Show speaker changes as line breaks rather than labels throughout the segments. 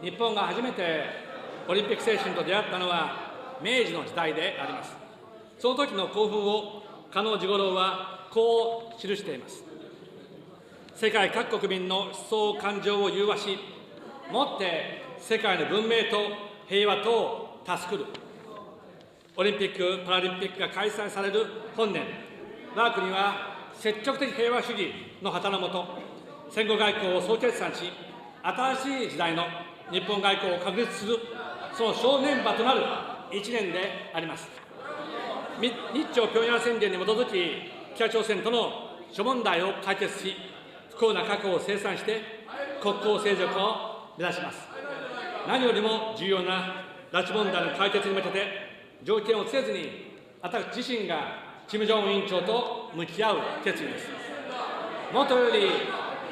日本が初めてオリンピック精神と出会ったのは明治の時代であります。その時の興奮を加納治五郎はこう記しています。世界各国民の思想感情を融和し、もって世界の文明と平和とを助くる。オリンピック・パラリンピックが開催される本年、我が国は積極的平和主義の旗の下、戦後外交を総決算し、新しい時代の日本外交を確立する、その正念場となる1年であります。日朝平壌宣言に基づき、北朝鮮との諸問題を解決し、不幸な過去を清算して、国交正常化を目指します。何よりも重要な拉致問題の解決に向けて、条件をつけずに、私自身が金正恩委員長と向き合う決意です。もとより、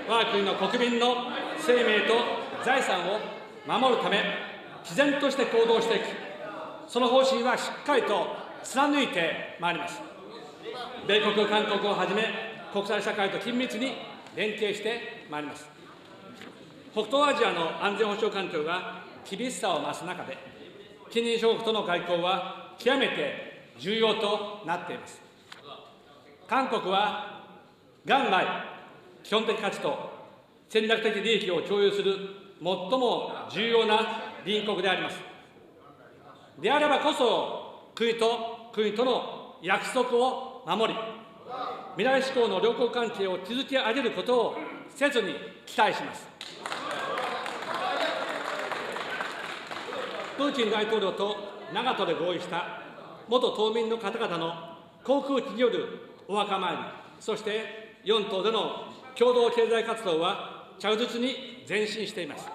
我が国の国民の生命と財産を守るため、毅然として行動していく、その方針はしっかりと貫いてまいります。米国、韓国をはじめ、国際社会と緊密に連携してまいります。北東アジアの安全保障環境が厳しさを増す中で、近隣諸国との外交は極めて重要となっています。韓国は元来、基本的価値と戦略的利益を共有する最も重要な隣国であります。であればこそ、国と国との約束を守り、未来志向の良好関係を築き上げることを切に期待します。プーチン大統領と長門で合意した元島民の方々の航空機によるお墓参り、そして4島での共同経済活動は着実に前進しています。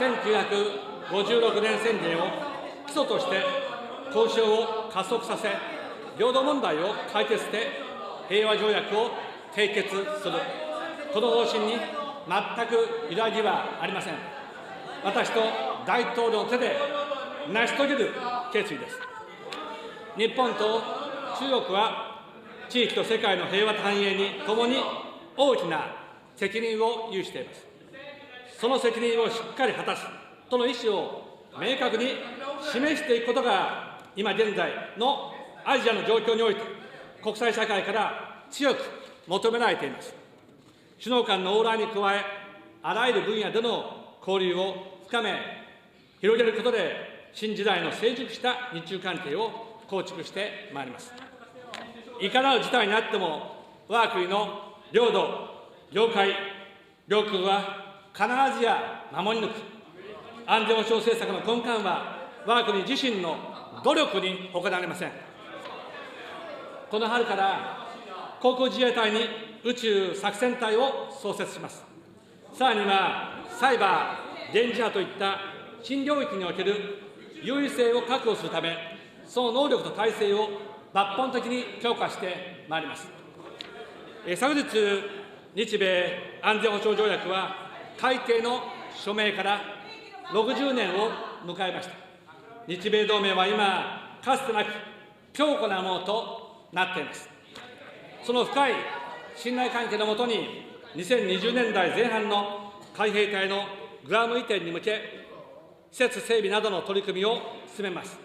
1956年宣言を基礎として交渉を加速させ、領土問題を解決して平和条約を締結する、この方針に全く揺らぎはありません。私と大統領の手で成し遂げる決意です。日本と中国は地域と世界の平和と繁栄にともに大きな責任を有しています。その責任をしっかり果たすとの意思を明確に示していくことが、今現在のアジアの状況において、国際社会から強く求められています。首脳間の往来に加え、あらゆる分野での交流を深め、広げることで、新時代の成熟した日中関係を構築してまいります。いかなる事態にあっても、我が国の領土、領海、領空は必ずや守り抜く。安全保障政策の根幹は、我が国自身の努力に他なりません。この春から航空自衛隊に宇宙作戦隊を創設します。さらにはサイバー、電磁波といった新領域における優位性を確保するため、その能力と体制を抜本的に強化してまいります。昨日、日米安全保障条約は改定の署名から60年を迎えました。日米同盟は今、かつてなく強固なものとなっています。その深い信頼関係のもとに、2020年代前半の海兵隊のグアム移転に向け、施設整備などの取り組みを進めます。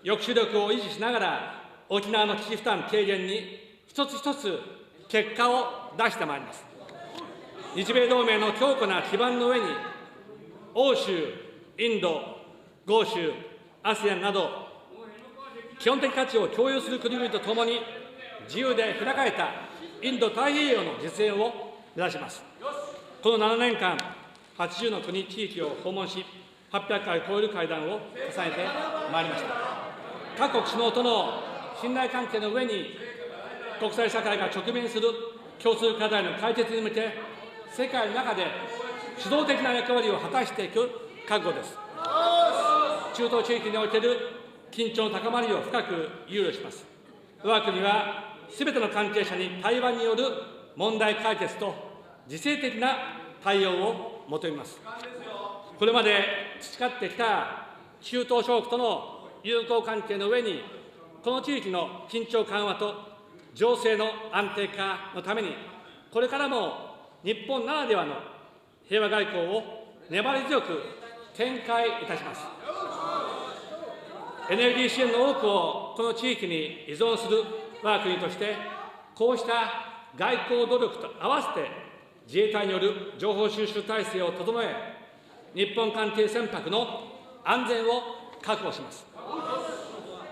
抑止力を維持しながら、沖縄の基地負担軽減に一つ一つ結果を出してまいります。日米同盟の強固な基盤の上に、欧州、インド、豪州、ASEAN など、基本的価値を共有する国々とともに、自由で開かれたインド太平洋の実現を目指します。この7年間、80の国、地域を訪問し、800回を超える会談を重ねてまいりました。各国首脳との信頼関係の上に、国際社会が直面する共通課題の解決に向け、世界の中で主導的な役割を果たしていく覚悟です。中東地域における緊張の高まりを深く憂慮します。我が国はすべての関係者に対話による問題解決と自制的な対応を求めます。これまで培ってきた中東諸国との友好関係の上に、この地域の緊張緩和と情勢の安定化のために、これからも日本ならではの平和外交を粘り強く展開いたします。エネルギー支援の多くをこの地域に依存する我が国として、こうした外交努力と合わせて、自衛隊による情報収集体制を整え、日本艦艇船舶の安全を確保します。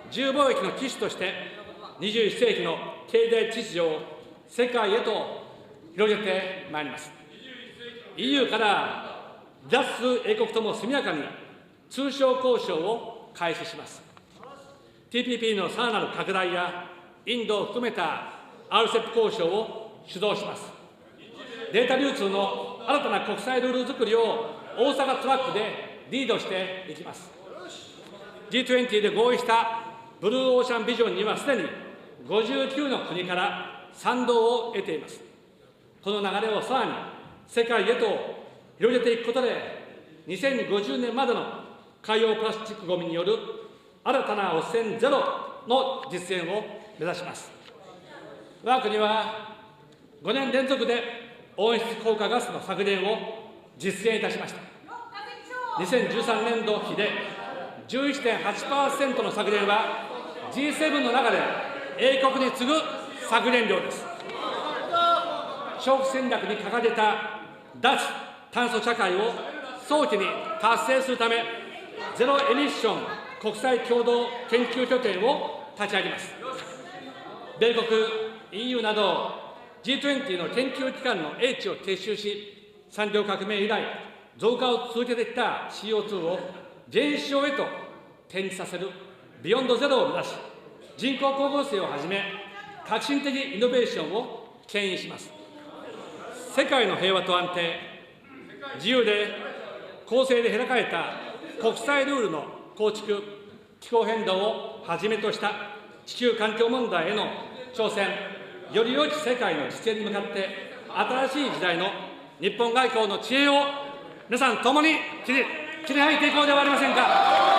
自由貿易の旗手として、21世紀の経済秩序を世界へと広げてまいります。EU から脱英国とも速やかに通商交渉を開始します。TPP のさらなる拡大や、インドを含めた RCEP 交渉を主導します。データ流通の新たな国際ルール作りを大阪トラックでリードしていきます。G20 で合意したブルーオーシャンビジョンにはすでに59の国から賛同を得ています。この流れをさらに世界へと広げていくことで、2050年までの海洋プラスチックごみによる新たな汚染ゼロの実現を目指します。我が国は5年連続で温室効果ガスの削減を実現いたしました。2013年度比で 11.8% の削減は G7 の中で英国に次ぐ削減量です。消費戦略に掲げた脱炭素社会を早期に達成するため、ゼロエミッション国際共同研究拠点を立ち上げます。米国、EU など G20 の研究機関の英知を撤収し、産業革命以来、増加を続けてきた CO2 を減少へと転じさせるビヨンドゼロを目指し、人工光合成をはじめ、革新的イノベーションを牽引します。世界の平和と安定、自由で公正で開かれた国際ルールの構築、気候変動をはじめとした地球環境問題への挑戦、より良き世界の実現に向かって、新しい時代の日本外交の知恵を皆さん共に切り開いていこうではありませんか。